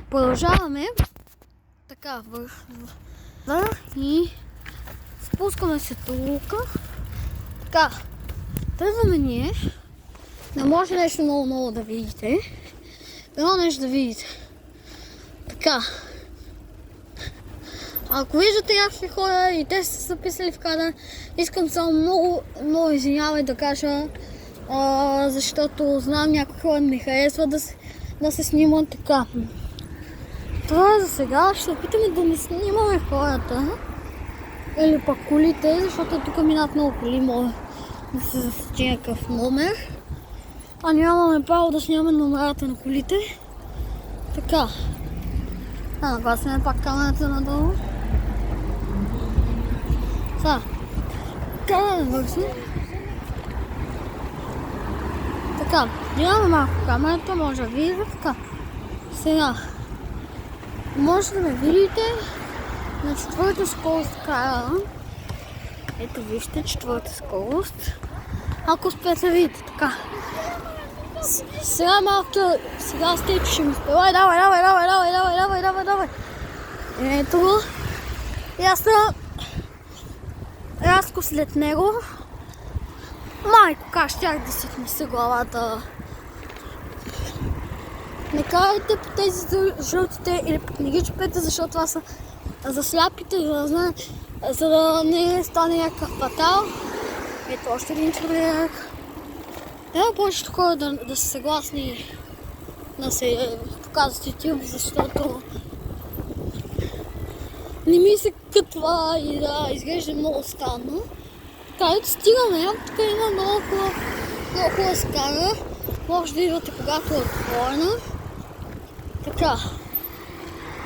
Продължаваме така върх и спускаме се тук. Така, тръгваме ние. Не може нещо много да видите. Едно нещо да видите. Така. Ако виждате някакви хора и те са записали в кадър, искам само много извинявай да кажа, защото знам някои хора не харесват да се снимат така. Това за сега ще опитаме да не снимаме хората или пък колите, защото тук минат много коли, може да се засече някакъв номер. А нямаме право да снимаме номерата на колите. Така. Нагласяме пак камерата надолу. Сега. Караме бързо. Така. Нямаме малко камерата, може да видите. Така. Сега. Може да ме видите на четвърта скорост кара. Ето вижте четвърта скорост. Ако успеете да видите така. Сега малко, сега Стефчо ще ми спела. Давай. Ето го. И аз съм рязко след него. Майко, как щях да си отнеса главата. Не карайте по тези жълтите или не ги чупете, защото това са за сляпите, за да не стане някакъв фатал. Ето още един човек. Трябва повечето хора да са съгласни да се показват YouTube, защото не ми се кътва и да изглежда много странно. Така, ето стигаме, тук има много хубава скара. Може да идвате когато е отворена. Така.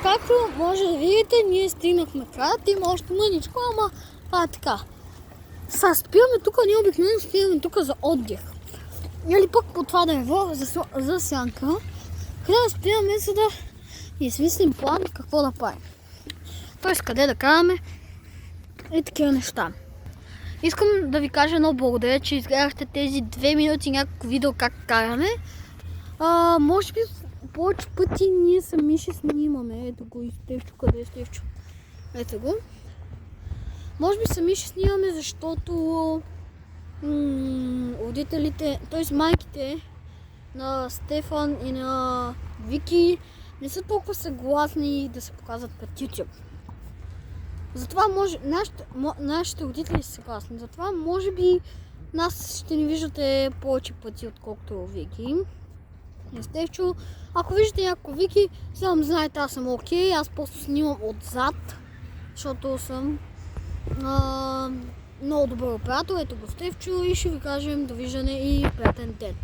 Както може да видите, ние стигнахме краят, има още мъничко, ама това е така. Сега спираме тук, ние обикновено спираме тук за отдих. Или пък по това дърво за сянка. Къде да спираме, за да измислим план какво да правим. Тоест къде да караме и такива неща. Искам да ви кажа едно благодаря, че изгледахте тези 2 минути някакво видео как караме. Може би повече пъти ние сами ще снимаме. Ето го и Стефчо, къде е Стефчо? Ето го. Може би сами ще снимаме, защото родителите, т.е. майките на Стефан и на Вики не са толкова съгласни да се показват пред YouTube. Затова може, нашите родители са съгласни, затова може би нас ще ни виждате повече пъти, отколкото Вики. И Стефчо, ако виждате някакво Вики, само знаете, аз съм окей, аз просто снимам отзад, защото съм много добър оператор. Ето го Стефчо и ще ви кажем довиждане и приятен ден.